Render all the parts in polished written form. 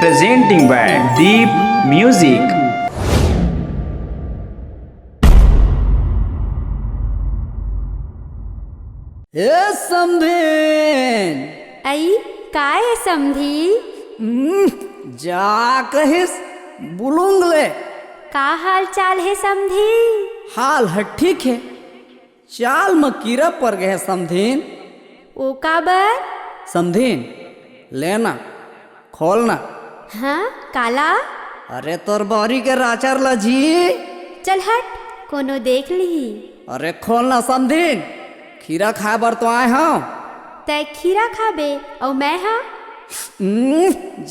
presenting by Deep Music. ए समधीन आई काय समधी जा कहिस बुलूंगले का हाल चाल है समधी। हाल है ठीक है, चाल में कीड़ा पड़ गए समधीन। ओ काबर समधीन लेना खोलना। हाँ काला अरे तोर बारी के राचर ला जी। चल हट कोनो देख ली। अरे खोलना समधीन, खीरा खाए बर तो आए हाँ। तै खीरा खाबे और मैं हाँ।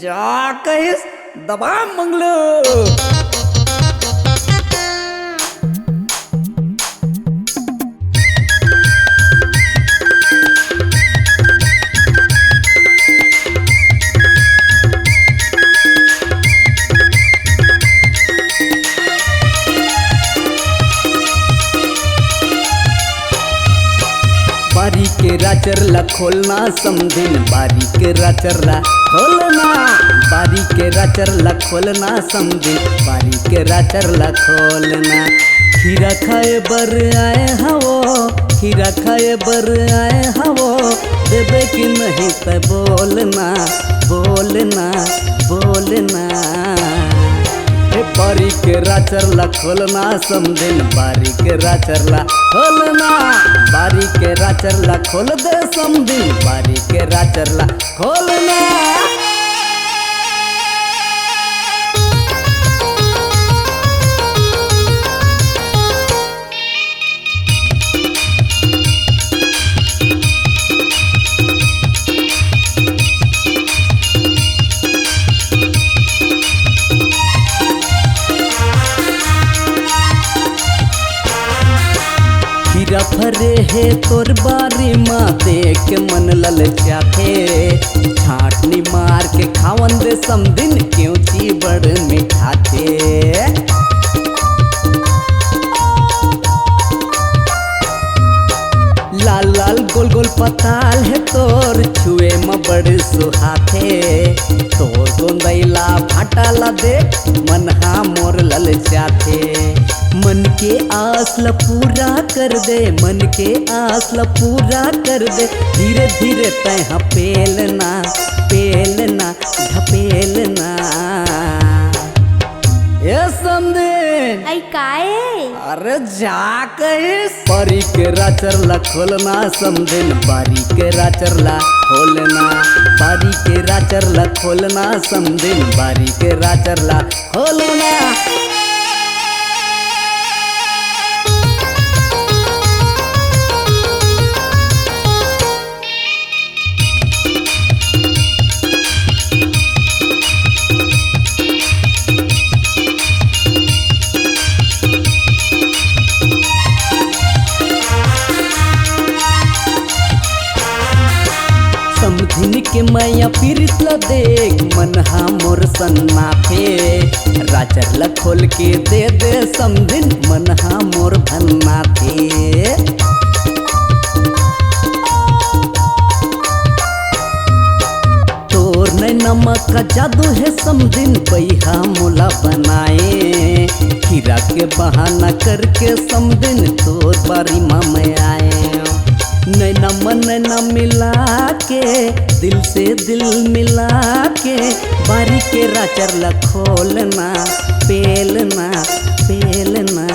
जा कहिस दबा मंगलो। बारी के राचर ला खोलना समधीन, बारी के राचर ला खोलना। बारी के राचर ला खोलना समधीन, बारी के राचर ला खोलना। खीरा खाए बर आए हवो, खीरा खाए बर आए हवो। देवे कि नहीं त बोलना बोलना बोलना। बारी के राचर ला खोलना समधीन, बारी के राचर ला खोलना। बारी के राचर ला खोल दे समधीन, बारी के राचर ला खोलना। खीरा फरे है तोर बारी माँ देख के मन ललचाथे। छाटनी मार के खावन दे समधीन, क्यों ची बड़ मीठा थे। लाल लाल गोल गोल पताल है तोर, छुए में बड़ सुहाथे। तोर गोंदैला फाटाला देख मन हा मोर ललचाथे। मन के आस ला पूरा कर दे, मन के आस ला पूरा कर दे। धीरे धीरे तैहा पेलना पेलना ढपेलना। ये समधीन आई काए अरे जा कहिस। बारी के राचर ला खोलना समधीन, बारी के राचर ला खोलना। बारी के राचर ला खोलना समधीन, बारी के राचर ला खोलना। समधीन के मैया पीरित ला देख मन हा मोर सन्नाथे। राचर ला खोल के दे दे समधीन, मन हा मोर भन्ना थे। तोर ने नमक का जादू है समधीन, बैहा मोला बनाए। खीरा के बहाना करके समधीन तोर बारी माँ में आए। नैना मन नैना मिला के, दिल से दिल मिला के। बारी के राचर ला खोलना पेलना पेलना।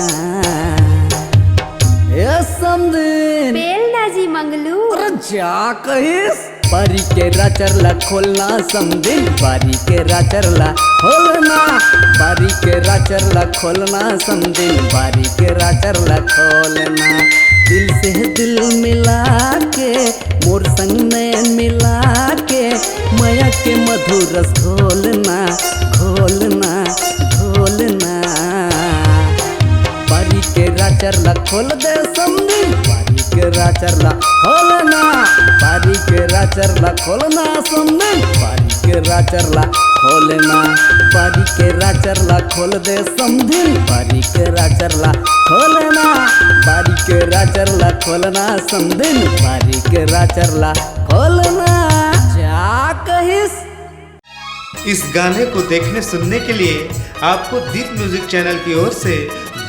ए समधीन बेलना जी मंगलू। अरे जा कहिस। बारी के राचर ला खोलना समधीन, बारी के राचर ला खोलना। बारी के राचर ला खोलना समधीन, बारी के राचर ला खोलना। दिल से दिल मिला के, मोर संग नयन मिला के। माया के मधुर रस घोलना घोलना घोलना। बारी के राचर ला खोल दे समधीन, बारी के राचर ला खोलना। बारी के राचर ला खोलना समधीन, बारी के राचर ला खोलना। बारी के राचर ला खोल दे समधीन, बारी के राचर ला खोलना। बारी के राचर ला खोलना समधीन, बारी के राचर ला खोलना। जा कहिस। इस गाने को देखने सुनने के लिए आपको दीप म्यूजिक चैनल की ओर से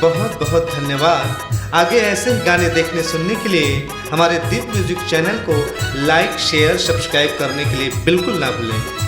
बहुत बहुत धन्यवाद। आगे ऐसे ही गाने देखने सुनने के लिए हमारे दीप म्यूजिक चैनल को लाइक शेयर सब्सक्राइब करने के लिए बिल्कुल ना भूलें।